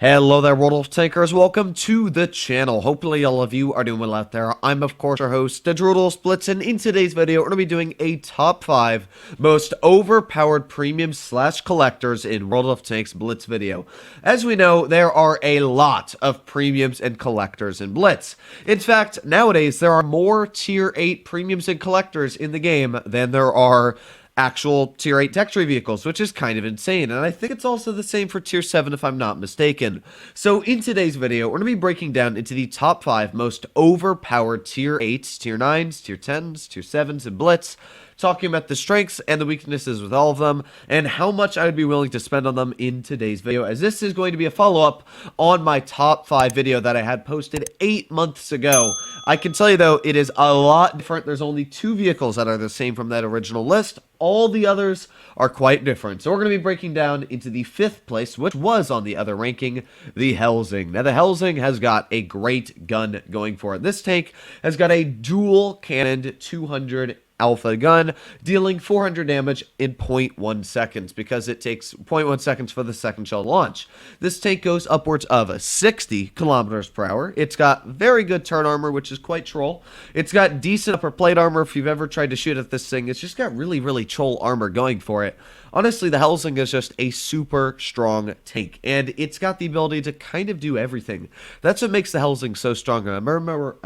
Hello there, World of Tankers. Welcome to the channel. Hopefully all of you are doing well out there. I'm, of course, your host, the World of Blitz, and in today's video, we're going to be doing a top 5 most overpowered premium/collectors in World of Tanks Blitz video. As we know, there are a lot of premiums and collectors in Blitz. In fact, nowadays, there are more Tier 8 premiums and collectors in the game than there are actual Tier 8 tech tree vehicles, which is kind of insane, and I think it's also the same for Tier 7 if I'm not mistaken. So in today's video, we're going to be breaking down into the top 5 most overpowered Tier 8s, Tier 9s, Tier 10s, Tier 7s, and Blitz, talking about the strengths and the weaknesses with all of them, and how much I would be willing to spend on them in today's video, as this is going to be a follow-up on my top 5 video that I had posted 8 months ago. I can tell you, though, it is a lot different. There's only 2 vehicles that are the same from that original list. All the others are quite different. So we're going to be breaking down into the 5th place, which was on the other ranking, the Helzing. Now, the Helzing has got a great gun going for it. This tank has got a dual-cannoned 200 alpha gun, dealing 400 damage in 0.1 seconds, because it takes 0.1 seconds for the second shell to launch. This tank goes upwards of 60 kilometers per hour. It's got very good turn armor, which is quite troll. It's got decent upper plate armor. If you've ever tried to shoot at this thing, it's just got really troll armor going for it. Honestly, the Helzing is just a super strong tank, and it's got the ability to kind of do everything. That's what makes the Helzing so strong. I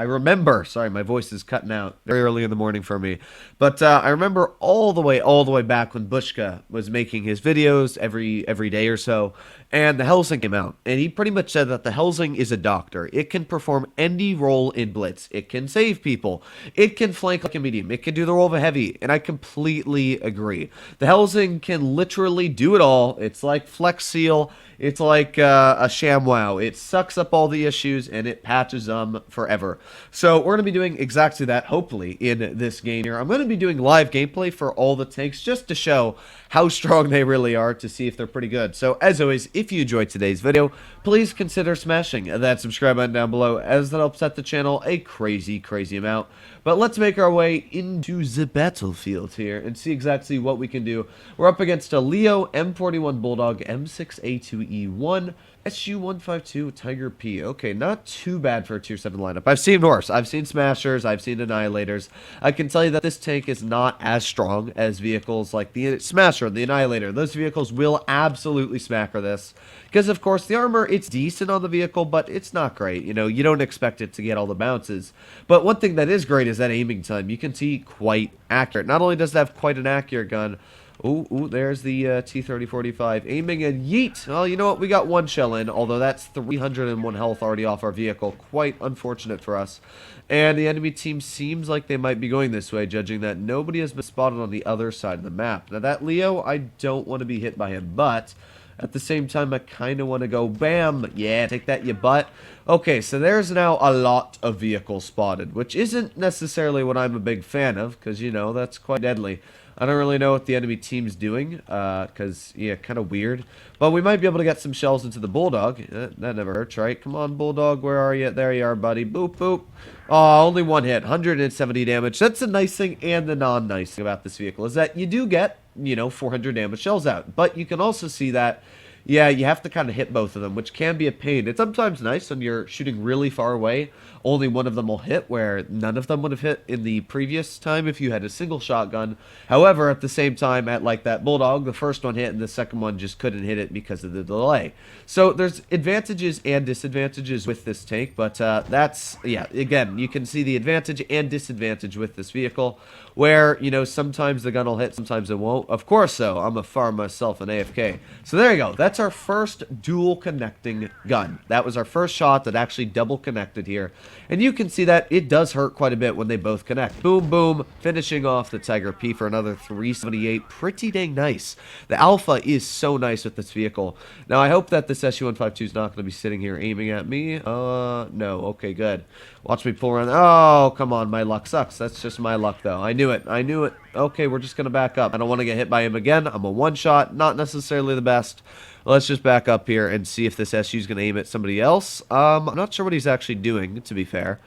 remember, sorry, my voice is cutting out very early in the morning for me, but I remember all the way back when Bushka was making his videos every day or so, and the Helzing came out, and he pretty much said that the Helzing is a doctor. It can perform any role in Blitz. It can save people. It can flank like a medium. It can do the role of a heavy, and I completely agree. The Helzing can literally do it all. It's like Flex Seal. It's like a ShamWow. It sucks up all the issues and it patches them forever. So we're going to be doing exactly that, hopefully, in this game here. I'm going to be doing live gameplay for all the tanks just to show how strong they really are, to see if they're pretty good. So as always, if you enjoyed today's video, please consider smashing that subscribe button down below, as that helps set the channel a crazy amount. But let's make our way into the battlefield here and see exactly what we can do. We're up against a Leo, M41 Bulldog, M6A2E1, SU152 Tiger P. Okay, not too bad for a Tier 7 lineup. I've seen worse. I've seen Smashers. I've seen Annihilators. I can tell you that this tank is not as strong as vehicles like the Smasher, the Annihilator. Those vehicles will absolutely smacker this. Because, of course, the armor, it's decent on the vehicle, but it's not great. You know, you don't expect it to get all the bounces. But one thing that is great is that aiming time. You can see quite accurate. Not only does it have quite an accurate gun, ooh, there's the T-3045 aiming and yeet. Well, you know what? We got one shell in, although that's 301 health already off our vehicle. Quite unfortunate for us. And the enemy team seems like they might be going this way, judging that nobody has been spotted on the other side of the map. Now, that Leo, I don't want to be hit by him, but at the same time, I kind of want to go bam. Yeah, take that, you butt. Okay, so there's now a lot of vehicles spotted, which isn't necessarily what I'm a big fan of, because, you know, that's quite deadly. I don't really know what the enemy team's doing, because, yeah, kind of weird. But we might be able to get some shells into the Bulldog. That never hurts, right? Come on, Bulldog, where are you? There you are, buddy. Boop, boop. Oh, only one hit, 170 damage. That's the nice thing and the non-nice thing about this vehicle, is that you do get, you know, 400 damage shells out. But you can also see that, yeah, you have to kind of hit both of them, which can be a pain. It's sometimes nice when you're shooting really far away. Only one of them will hit, where none of them would have hit in the previous time if you had a single shotgun. However, at the same time, at like that Bulldog, the first one hit and the second one just couldn't hit it because of the delay. So there's advantages and disadvantages with this tank, but that's, yeah, again, you can see the advantage and disadvantage with this vehicle, where, you know, sometimes the gun will hit, sometimes it won't. Of course, though, I'm a farm myself in AFK. So there you go. That's our first dual connecting gun. That was our first shot that actually double connected here. And you can see that it does hurt quite a bit when they both connect. Boom, boom, finishing off the Tiger P for another 378. Pretty dang nice. The Alpha is so nice with this vehicle. Now, I hope that this SU-152 is not going to be sitting here aiming at me. No. Okay, good. Watch me pull around. Oh, come on. My luck sucks. That's just my luck, though. I knew it. I knew it. Okay, we're just going to back up. I don't want to get hit by him again. I'm a one-shot. Not necessarily the best. Let's just back up here and see if this SU is going to aim at somebody else. I'm not sure what he's actually doing, to be fair.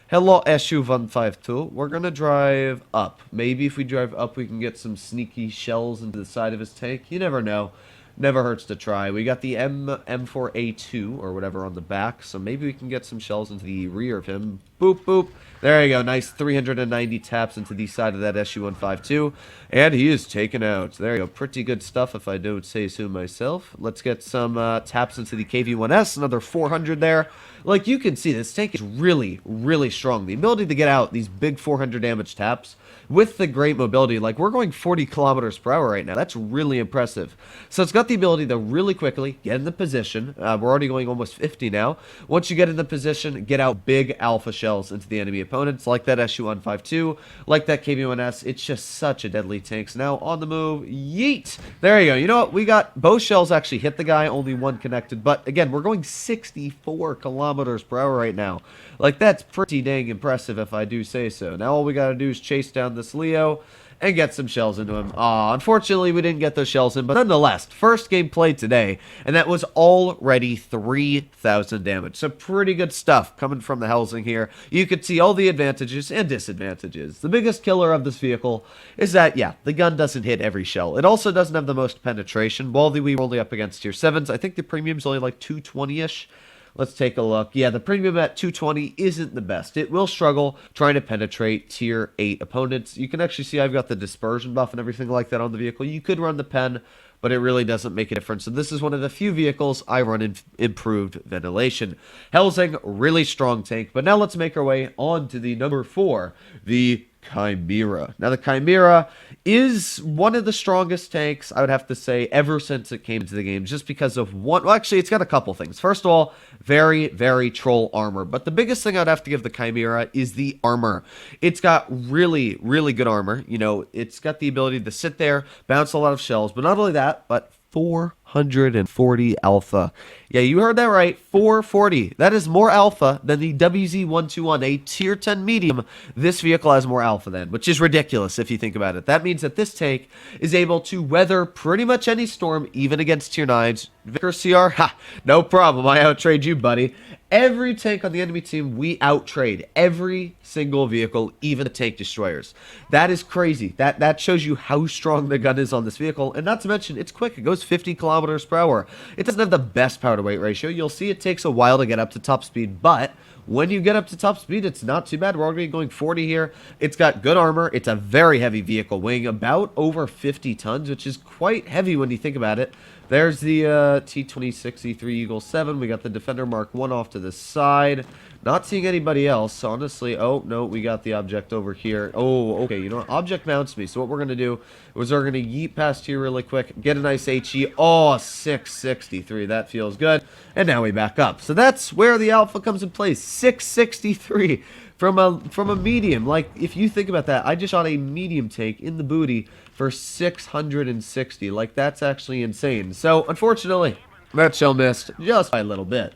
Hello, SU-152. We're going to drive up. Maybe if we drive up, we can get some sneaky shells into the side of his tank. You never know. never hurts to try. We got the M4A2 or whatever on the back, so maybe we can get some shells into the rear of him. Boop, boop. There you go. Nice 390 taps into the side of that SU-152, and he is taken out. There you go. Pretty good stuff if I don't say so myself. Let's get some taps into the KV-1S, another 400 there. Like, you can see, this tank is really, really strong. The ability to get out these big 400 damage taps with the great mobility, like, we're going 40 kilometers per hour right now. That's really impressive. So it's got the ability to really quickly get in the position. We're already going almost 50 now. Once you get in the position, get out big alpha shells into the enemy opponents, like that SU-152, like that KV-1S. It's just such a deadly tank. So now on the move, yeet! There you go. You know what? We got both shells actually hit the guy, only one connected. But again, we're going 64 kilometers per hour right now. Like, that's pretty dang impressive if I do say so. Now all we gotta do is chase down this Leo and get some shells into him. Unfortunately, we didn't get those shells in, but nonetheless, first game played today, and that was already 3,000 damage. So pretty good stuff coming from the Helzing here. You could see all the advantages and disadvantages. The biggest killer of this vehicle is that, yeah, the gun doesn't hit every shell. It also doesn't have the most penetration. While we were only up against tier 7s, I think the premium's only like 220-ish. Let's take a look. Yeah, the premium at 220 isn't the best. It will struggle trying to penetrate tier 8 opponents. You can actually see I've got the dispersion buff and everything like that on the vehicle. You could run the pen, but it really doesn't make a difference. So this is one of the few vehicles I run in improved ventilation. Helzing, really strong tank. But now let's make our way on to the number 4, the Chimera. Now, the Chimera is one of the strongest tanks, I would have to say, ever since it came into the game, just because of one... Well, actually, it's got a couple things. First of all, very, very troll armor. But the biggest thing I'd have to give the Chimera is the armor. It's got really, really good armor. You know, it's got the ability to sit there, bounce a lot of shells. But not only that, but 440 alpha. Yeah, you heard that right. 440. That is more alpha than the WZ-121, a tier 10 medium. This vehicle has more alpha than, which is ridiculous if you think about it. That means that this tank is able to weather pretty much any storm, even against tier 9s. Vicker CR, ha, no problem. I outtrade you, buddy. Every tank on the enemy team, we outtrade. Every single vehicle, even the tank destroyers. That is crazy. That shows you how strong the gun is on this vehicle. And not to mention, it's quick. It goes 50 kilometers per hour. It doesn't have the best power to weight ratio. You'll see it takes a while to get up to top speed, but when you get up to top speed, it's not too bad. We're already going 40 here. It's got good armor. It's a very heavy vehicle, weighing about over 50 tons, which is quite heavy when you think about it. There's the T-2063 Eagle 7. We got the Defender Mark 1 off to the side. Not seeing anybody else, honestly. Oh, no, we got the object over here. Oh, okay, you know what? Object mounts me. So what we're going to do is we're going to yeet past here really quick, get a nice HE. Oh, 663. That feels good. And now we back up. So that's where the alpha comes in place. 663 from a medium. Like, if you think about that, I just shot a medium tank in the booty for 660. Like, that's actually insane. So, unfortunately, that shell missed just by a little bit.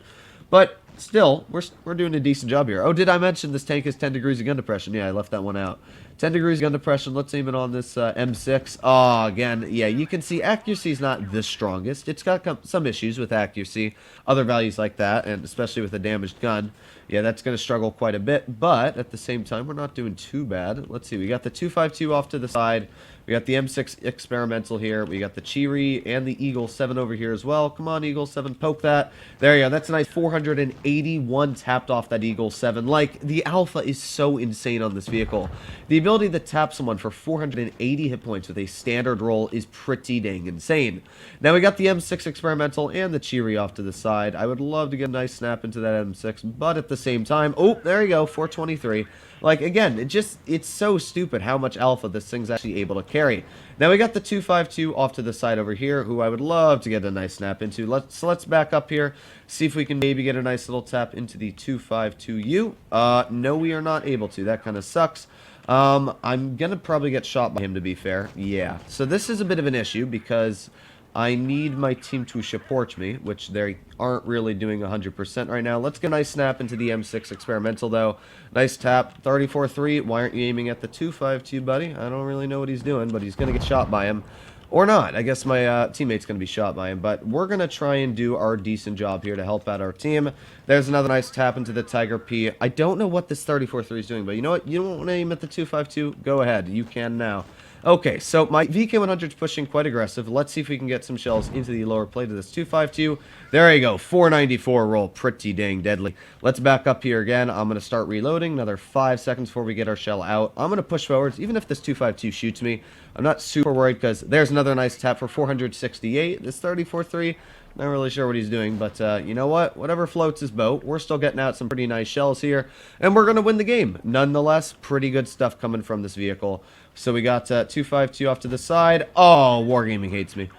But still, we're doing a decent job here. Oh, did I mention this tank is 10 degrees of gun depression? Yeah, I left that one out. 10 degrees of gun depression. Let's aim it on this M6. Oh, again, yeah, you can see accuracy is not the strongest. It's got some issues with accuracy, other values like that, and especially with a damaged gun. Yeah, that's going to struggle quite a bit, but at the same time, we're not doing too bad. Let's see, we got the 252 off to the side. We got the M6 experimental here. We got the Chiri and the Eagle 7 over here as well. Come on, Eagle 7, poke that. There you go. That's a nice 481 tapped off that Eagle 7. Like, the alpha is so insane on this vehicle. The ability to tap someone for 480 hit points with a standard roll is pretty dang insane. Now, we got the M6 experimental and the Chiri off to the side. I would love to get a nice snap into that M6, but at the same time... Oh, there you go, 423. Like, again, it's so stupid how much alpha this thing's actually able to carry. Now, we got the 252 off to the side over here, who I would love to get a nice snap into. Let's back up here, see if we can maybe get a nice little tap into the 252U. No, we are not able to. That kind of sucks. I'm going to probably get shot by him, to be fair. Yeah, so this is a bit of an issue because I need my team to support me, which they aren't really doing 100% right now. Let's get a nice snap into the M6 experimental, though. Nice tap, 34-3. Why aren't you aiming at the 252, buddy? I don't really know what he's doing, but he's going to get shot by him. Or not. I guess my teammate's going to be shot by him. But we're going to try and do our decent job here to help out our team. There's another nice tap into the Tiger P. I don't know what this 34-3 is doing, but you know what? You don't want to aim at the 252? Go ahead. You can now. Okay, so my VK100 is pushing quite aggressive. Let's see if we can get some shells into the lower plate of this 252. There you go, 494 roll, pretty dang deadly. Let's back up here again. I'm going to start reloading. Another 5 seconds before we get our shell out. I'm going to push forwards, even if this 252 shoots me. I'm not super worried because there's another nice tap for 468. This 34-3. Not really sure what he's doing, but you know what? Whatever floats his boat. We're still getting out some pretty nice shells here, and we're going to win the game. Nonetheless, pretty good stuff coming from this vehicle. So we got 252 off to the side. Oh, Wargaming hates me.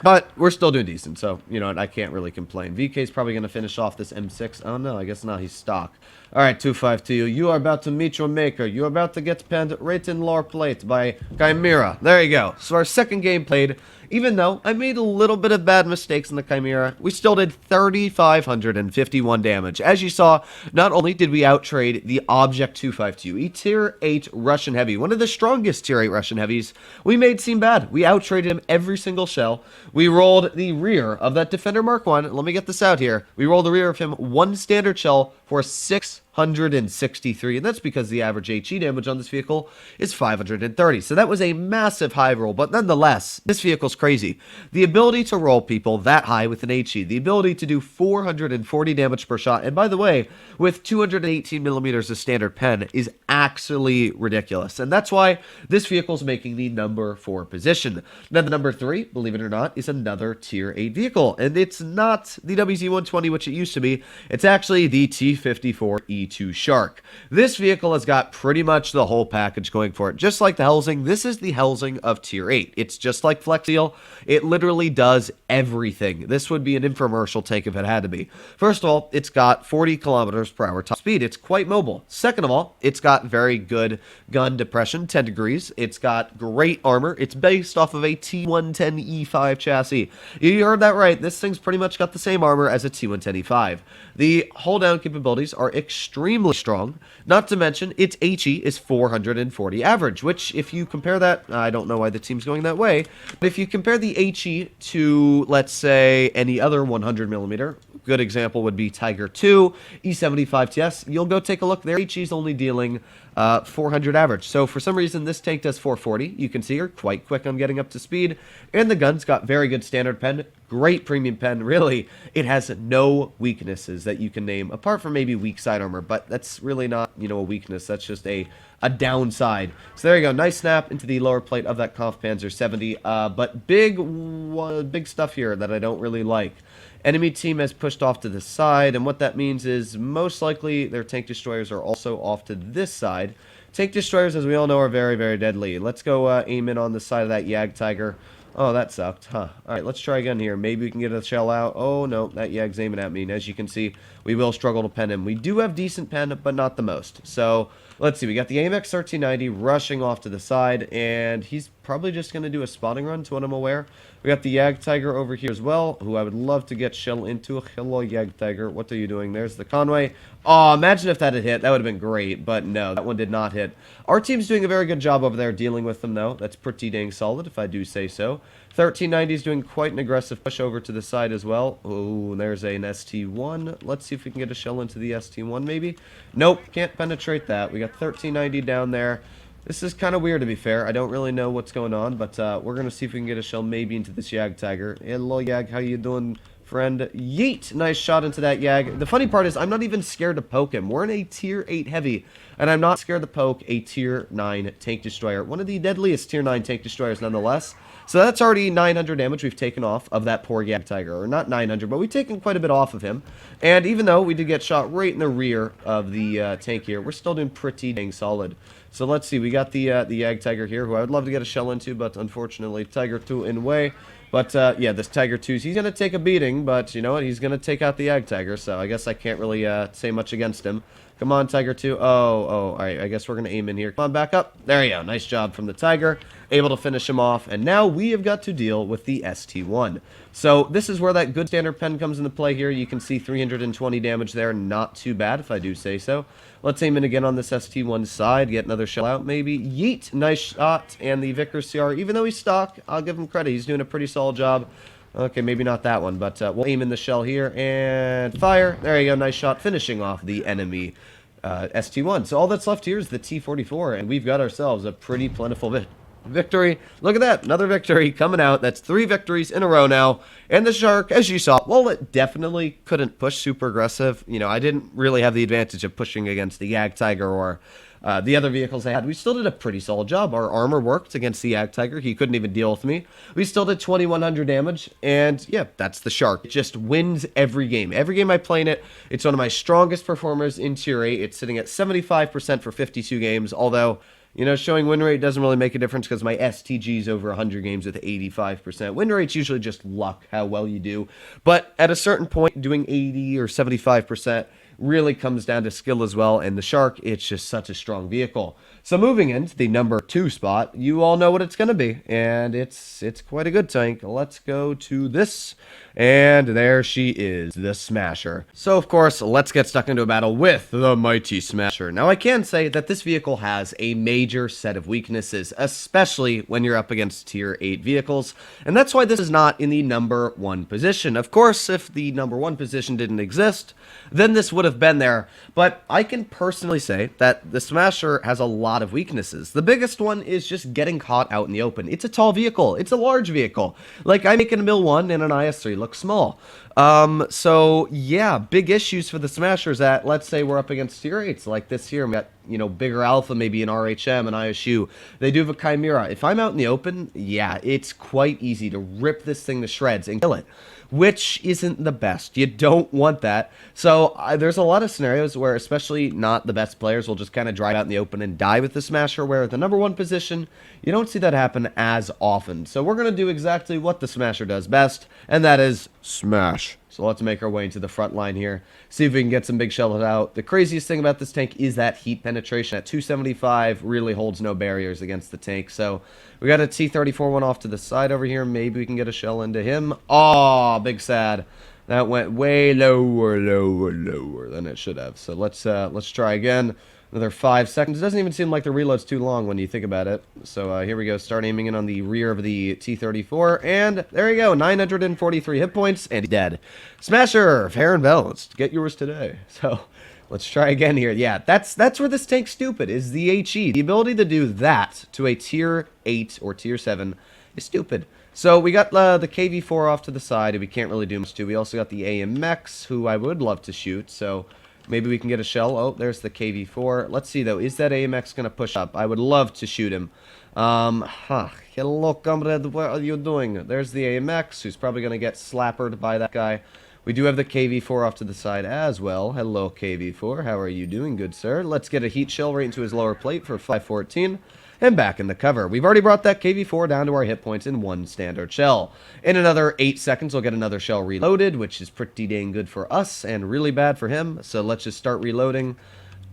But we're still doing decent, so, you know, I can't really complain. VK's probably going to finish off this M6. Oh, no, I guess not. He's stock. All right, 252. You are about to meet your maker. You are about to get penned right in lower plate by Chimera. There you go. So our second game played. Even though I made a little bit of bad mistakes in the Chimera, we still did 3,551 damage. As you saw, not only did we outtrade the Object 252, a Tier 8 Russian Heavy, one of the strongest Tier 8 Russian Heavies, we made seem bad. We outtraded him every single shell. We rolled the rear of that Defender Mark 1. Let me get this out here. We rolled the rear of him one standard shell for 663, and that's because the average HE damage on this vehicle is 530. So that was a massive high roll, but nonetheless, this vehicle's crazy. The ability to roll people that high with an HE, the ability to do 440 damage per shot, and by the way, with 218 millimeters of standard pen is actually ridiculous, and that's why this vehicle's making the number 4 position. Now the number 3, believe it or not, is another Tier 8 vehicle, and it's not the WZ-120, which it used to be. It's actually the T-54E2 Shark. This vehicle has got pretty much the whole package going for it. Just like the Helzing, this is the Helzing of Tier 8. It's just like Flex Seal. It literally does everything. This would be an infomercial tank if it had to be. First of all, it's got 40 kilometers per hour top speed. It's quite mobile. Second of all, it's got very good gun depression, 10 degrees. It's got great armor. It's based off of a T110E5 chassis. You heard that right. This thing's pretty much got the same armor as a T110E5. The hold down capabilities are extremely strong, not to mention its HE is 440 average, which if you compare that, I don't know why the team's going that way, but if you compare the HE to, let's say, any other 100mm, good example would be Tiger 2, E75TS, you'll go take a look, their HE is only dealing 400 average. So for some reason, this tank does 440. You can see her quite quick on getting up to speed. And the gun's got very good standard pen, great premium pen. Really, it has no weaknesses that you can name, apart from maybe weak side armor. But that's really not, you know, a weakness. That's just a downside. So there you go. Nice snap into the lower plate of that Kampfpanzer 70. But big stuff here that I don't really like. Enemy team has pushed off to the side, and what that means is most likely their tank destroyers are also off to this side. Tank destroyers, as we all know, are very, very deadly. Let's go aim in on the side of that Yag Tiger. Oh, that sucked, huh? Alright, let's try again here. Maybe we can get a shell out. Oh, no, that Yag's aiming at me. And as you can see, we will struggle to pen him. We do have decent pen, but not the most. So, let's see. We got the AMX 1390 rushing off to the side, and he's probably just going to do a spotting run, to what I'm aware. We got the Yag Tiger over here as well, who I would love to get shell into. Hello, Yag Tiger. What are you doing? There's the Conway. Oh, imagine if that had hit. That would have been great, but no, that one did not hit. Our team's doing a very good job over there dealing with them, though. That's pretty dang solid, if I do say so. 1390 is doing quite an aggressive push over to the side as well. Oh, there's an ST1. Let's see if we can get a shell into the ST1, maybe. Nope, can't penetrate that. We got 1390 down there. This is kind of weird, to be fair. I don't really know what's going on, but we're going to see if we can get a shell maybe into this Yag Tiger. Hello, Yag. How you doing, friend? Yeet! Nice shot into that Yag. The funny part is I'm not even scared to poke him. We're in a Tier 8 Heavy, and I'm not scared to poke a Tier 9 Tank Destroyer. One of the deadliest Tier 9 Tank Destroyers, nonetheless. So that's already 900 damage we've taken off of that poor Yag Tiger. Or not 900, but we've taken quite a bit off of him. And even though we did get shot right in the rear of the tank here, we're still doing pretty dang solid. So let's see, we got the Yag Tiger here, who I would love to get a shell into, but unfortunately Tiger 2 in way. But yeah, this Tiger 2, he's going to take a beating, but you know what, he's going to take out the Yag Tiger, so I guess I can't really say much against him. Come on, Tiger 2. Oh, alright, I guess we're going to aim in here. Come on, back up. There you go, nice job from the Tiger. Able to finish him off, and now we have got to deal with the ST1. So this is where that good standard pen comes into play here. You can see 320 damage there, not too bad if I do say so. Let's aim in again on this ST1 side, get another shell out maybe. Yeet, nice shot, and the Vickers CR, even though he's stock, I'll give him credit, he's doing a pretty solid job. Okay, maybe not that one, but we'll aim in the shell here, and fire. There you go, nice shot, finishing off the enemy ST1. So all that's left here is the T-44, and we've got ourselves a pretty plentiful bit. victory. Look at that, another victory coming out. That's 3 victories in a row now. And the Shark, as you saw, well, it definitely couldn't push super aggressive. You know, I didn't really have the advantage of pushing against the Yag Tiger or the other vehicles I had. We still did a pretty solid job. Our armor worked against the Yag Tiger. He couldn't even deal with me. We still did 2,100 damage, and yeah, that's the Shark. It just wins every game. Every game I play in it, it's one of my strongest performers in Tier 8. It's sitting at 75% for 52 games, although, you know, showing win rate doesn't really make a difference because my STG is over 100 games with 85%. Win rate's usually just luck, how well you do. But at a certain point, doing 80 or 75% really comes down to skill as well, and the Shark, it's just such a strong vehicle. So moving into the number 2 spot, you all know what it's going to be, and it's quite a good tank. Let's go to this, and there she is, the Smasher. So of course, let's get stuck into a battle with the mighty Smasher. Now I can say that this vehicle has a major set of weaknesses, especially when you're up against tier 8 vehicles, and that's why this is not in the number 1 position. Of course, if the number 1 position didn't exist, then this would have been there, but I can personally say that the Smasher has a lot of weaknesses. The biggest one is just getting caught out in the open. It's a tall vehicle. It's a large vehicle. Like, I make an Mil 1 and an IS-3 look small. So yeah, big issues for the Smashers that, let's say we're up against tier 8s like this here. We got, you know, bigger Alpha, maybe an RHM, an ISU. They do have a Chimera. If I'm out in the open, yeah, it's quite easy to rip this thing to shreds and kill it, which isn't the best. You don't want that. So there's a lot of scenarios where especially not the best players will just kind of drive out in the open and die with the Smasher, where at the number 1 position, you don't see that happen as often. So we're going to do exactly what the Smasher does best, and that is smash. So let's make our way into the front line here, see if we can get some big shells out. The craziest thing about this tank is that heat penetration at 275 really holds no barriers against the tank. So we got a T-34 one off to the side over here. Maybe we can get a shell into him. Oh, big sad. That went way lower than it should have. So let's try again. Another 5 seconds. It doesn't even seem like the reload's too long when you think about it. So here we go. Start aiming in on the rear of the T-34. And there you go. 943 hit points. And he's dead. Smasher, fair and balanced. Get yours today. So let's try again here. Yeah, that's where this tank's stupid, is the HE. The ability to do that to a tier 8 or tier 7 is stupid. So we got the KV-4 off to the side, and we can't really do much to. We also got the AMX, who I would love to shoot. So maybe we can get a shell. Oh, there's the KV-4. Let's see, though. Is that AMX going to push up? I would love to shoot him. Hello, comrade. What are you doing? There's the AMX, who's probably going to get slappered by that guy. We do have the KV-4 off to the side as well. Hello, KV-4. How are you doing, good sir? Let's get a heat shell right into his lower plate for 514. And back in the cover. We've already brought that KV-4 down to our hit points in 1 standard shell. In another 8 seconds, we'll get another shell reloaded, which is pretty dang good for us and really bad for him. So let's just start reloading.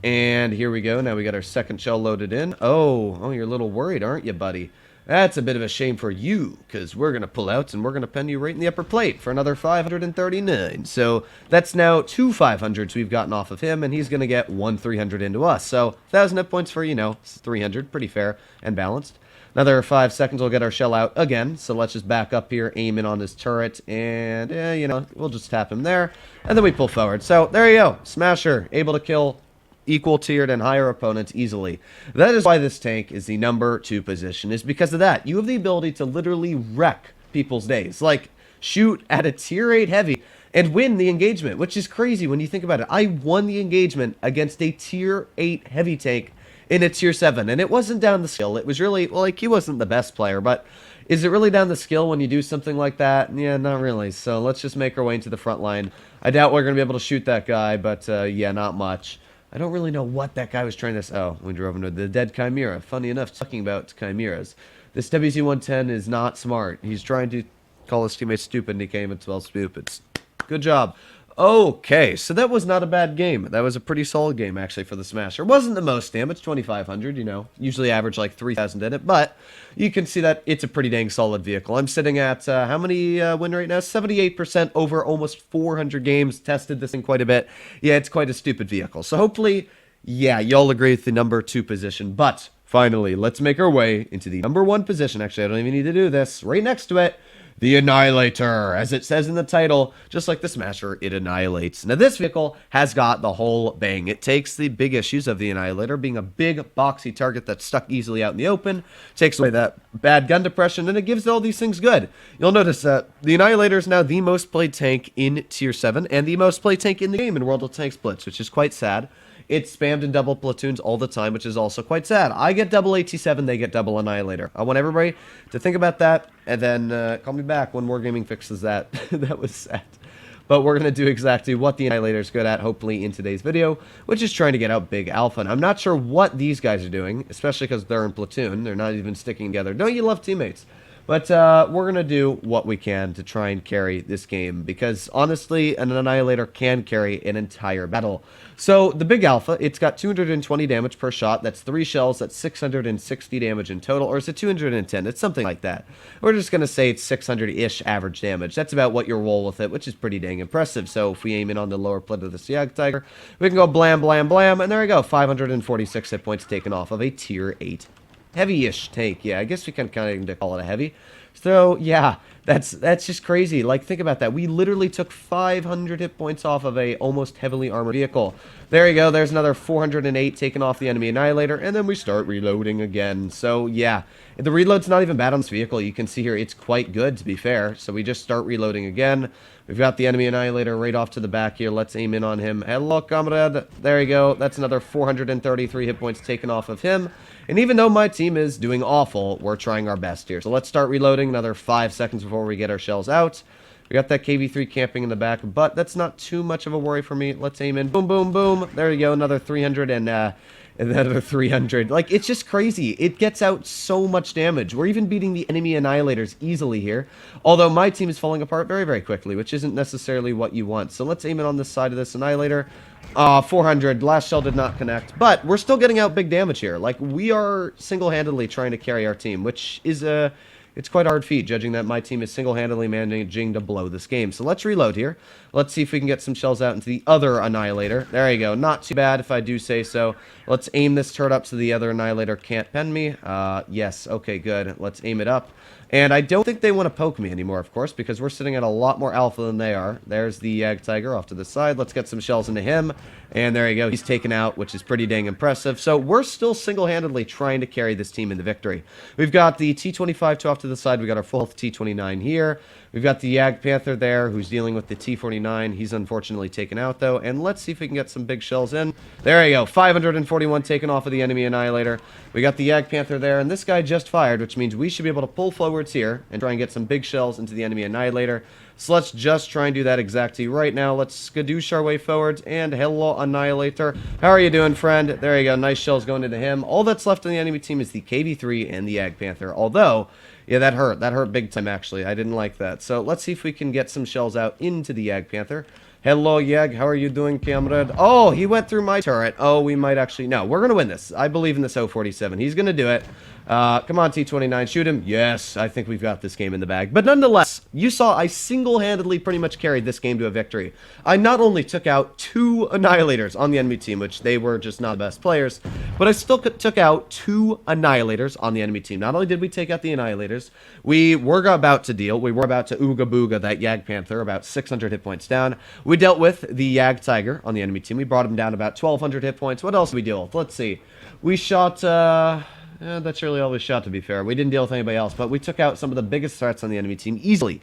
And here we go. Now we got our second shell loaded in. Oh, you're a little worried, aren't you, buddy? That's a bit of a shame for you, because we're going to pull out and we're going to pen you right in the upper plate for another 539. So that's now 2 500s we've gotten off of him, and he's going to get 1 300 into us. So 1,000 hit points for, 300. Pretty fair and balanced. Another 5 seconds, we'll get our shell out again. So let's just back up here, aim in on his turret, and, we'll just tap him there. And then we pull forward. So there you go. Smasher, able to kill equal tiered and higher opponents easily. That is why this tank is the number 2 position, is because of that. You have the ability to literally wreck people's days. Like, shoot at a tier 8 heavy and win the engagement, which is crazy when you think about it. I won the engagement against a tier 8 heavy tank in a tier 7, and it wasn't down the skill. It was really, well, like, he wasn't the best player, but is it really down the skill when you do something like that? Yeah, not really. So let's just make our way into the front line. I doubt we're going to be able to shoot that guy, but yeah, not much. I don't really know what that guy was trying to... Oh, we drove into the dead Chimera. Funny enough, talking about Chimeras. This WZ-110 is not smart. He's trying to call his teammates stupid, and he can't even spell stupid. Good job. Okay, so that was not a bad game. That was a pretty solid game, actually, for the Smasher. It wasn't the most damage, 2,500, Usually average like 3,000 in it, but you can see that it's a pretty dang solid vehicle. I'm sitting at, how many win rate now? 78% over almost 400 games. Tested this thing quite a bit. Yeah, it's quite a stupid vehicle. So hopefully, yeah, y'all agree with the number 2 position. But finally, let's make our way into the number 1 position. Actually, I don't even need to do this. Right next to it, the Annihilator. As it says in the title, just like the Smasher, it annihilates. Now, this vehicle has got the whole bang. It takes the big issues of the Annihilator, being a big, boxy target that's stuck easily out in the open, takes away that bad gun depression, and it gives all these things good. You'll notice that the Annihilator is now the most played tank in Tier 7, and the most played tank in the game in World of Tanks Blitz, which is quite sad. It's spammed in double platoons all the time, which is also quite sad. I get double AT7, they get double Annihilator. I want everybody to think about that, and then call me back when Wargaming fixes that. That was sad. But we're going to do exactly what the Annihilator is good at, hopefully, in today's video, which is trying to get out big alpha. And I'm not sure what these guys are doing, especially because they're in platoon. They're not even sticking together. Don't you love teammates? But we're going to do what we can to try and carry this game, because honestly, an Annihilator can carry an entire battle. So the big alpha, it's got 220 damage per shot. That's 3 shells. That's 660 damage in total. Or is it 210? It's something like that. We're just going to say it's 600-ish average damage. That's about what you'll roll with it, which is pretty dang impressive. So if we aim in on the lower plate of the Siag Tiger, we can go blam, blam, blam. And there we go. 546 hit points taken off of a Tier 8 heavy-ish tank. Yeah, I guess we can kind of call it a heavy. So, yeah, that's just crazy. Like, think about that. We literally took 500 hit points off of a almost heavily armored vehicle. There you go. There's another 408 taken off the enemy Annihilator, and then we start reloading again. So, yeah, the reload's not even bad on this vehicle. You can see here it's quite good, to be fair. So we just start reloading again. We've got the enemy Annihilator right off to the back here. Let's aim in on him. Hello, comrade. There you go. That's another 433 hit points taken off of him. And even though my team is doing awful, we're trying our best here. So let's start reloading. Another 5 seconds before we get our shells out. We got that KV-3 camping in the back, but that's not too much of a worry for me. Let's aim in. Boom, boom, boom. There you go. Another 300 and another 300. Like, it's just crazy. It gets out so much damage. We're even beating the enemy Annihilators easily here. Although my team is falling apart very, very quickly, which isn't necessarily what you want. So let's aim it on this side of this Annihilator. 400. Last shell did not connect. But we're still getting out big damage here. Like, we are single-handedly trying to carry our team, which is it's quite a hard feat, judging that my team is single-handedly managing to blow this game. So let's reload here. Let's see if we can get some shells out into the other Annihilator. There you go. Not too bad, if I do say so. Let's aim this turret up so the other Annihilator can't pen me. Yes. Okay, good. Let's aim it up. And I don't think they want to poke me anymore, of course, because we're sitting at a lot more alpha than they are. There's the Yag Tiger off to the side. Let's get some shells into him. And there you go. He's taken out, which is pretty dang impressive. So we're still single-handedly trying to carry this team into victory. We've got the T-25 off to the side. We've got our full health T-29 here. We've got the Yag Panther there, who's dealing with the T-49. He's unfortunately taken out, though. And let's see if we can get some big shells in. There you go. 541 taken off of the enemy Annihilator. We got the Yag Panther there, and this guy just fired, which means we should be able to pull forwards here and try and get some big shells into the enemy Annihilator. So let's just try and do that exactly right now. Let's skadoosh our way forwards, and hello, Annihilator. How are you doing, friend? There you go. Nice shells going into him. All that's left on the enemy team is the KV-3 and the Yag Panther, although... yeah, that hurt. That hurt big time, actually. I didn't like that. So let's see if we can get some shells out into the Yag Panther. Hello, Yag. How are you doing, comrade? Oh, he went through my turret. Oh, we might actually... no, we're going to win this. I believe in this 047. He's going to do it. Come on, T-29. Shoot him. Yes, I think we've got this game in the bag. But nonetheless, you saw I single-handedly pretty much carried this game to a victory. I not only took out 2 Annihilators on the enemy team, which they were just not the best players, but I still took out 2 Annihilators on the enemy team. Not only did we take out the Annihilators, we were about to Ooga Booga that Yag Panther, about 600 hit points down. We dealt with the Yag Tiger on the enemy team. We brought him down about 1,200 hit points. What else did we deal with? Let's see. We shot... that's really all we shot, to be fair. We didn't deal with anybody else, but we took out some of the biggest threats on the enemy team easily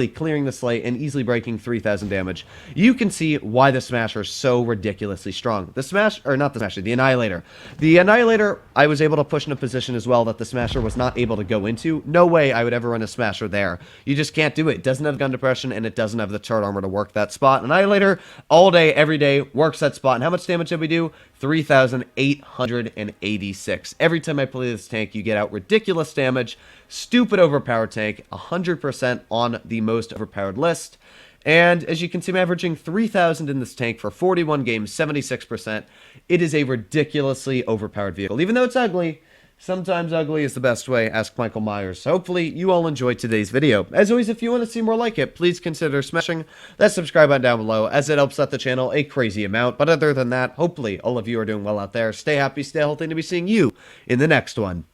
clearing the slate and easily breaking 3,000 damage. You can see why the Smasher is so ridiculously strong. The Annihilator. The Annihilator, I was able to push in a position as well that the Smasher was not able to go into. No way I would ever run a Smasher there. You just can't do it. It doesn't have gun depression, and it doesn't have the turret armor to work that spot. Annihilator, all day, every day, works that spot. And how much damage did we do? 3,886. Every time I play this tank, you get out ridiculous damage. Stupid overpowered tank, 100% on the most overpowered list. And as you can see, I'm averaging 3,000 in this tank for 41 games, 76%. It is a ridiculously overpowered vehicle. Even though it's ugly, sometimes ugly is the best way. Ask Michael Myers. Hopefully, you all enjoyed today's video. As always, if you want to see more like it, please consider smashing that subscribe button down below, as it helps out the channel a crazy amount. But other than that, hopefully, all of you are doing well out there. Stay happy, stay healthy, and to be seeing you in the next one.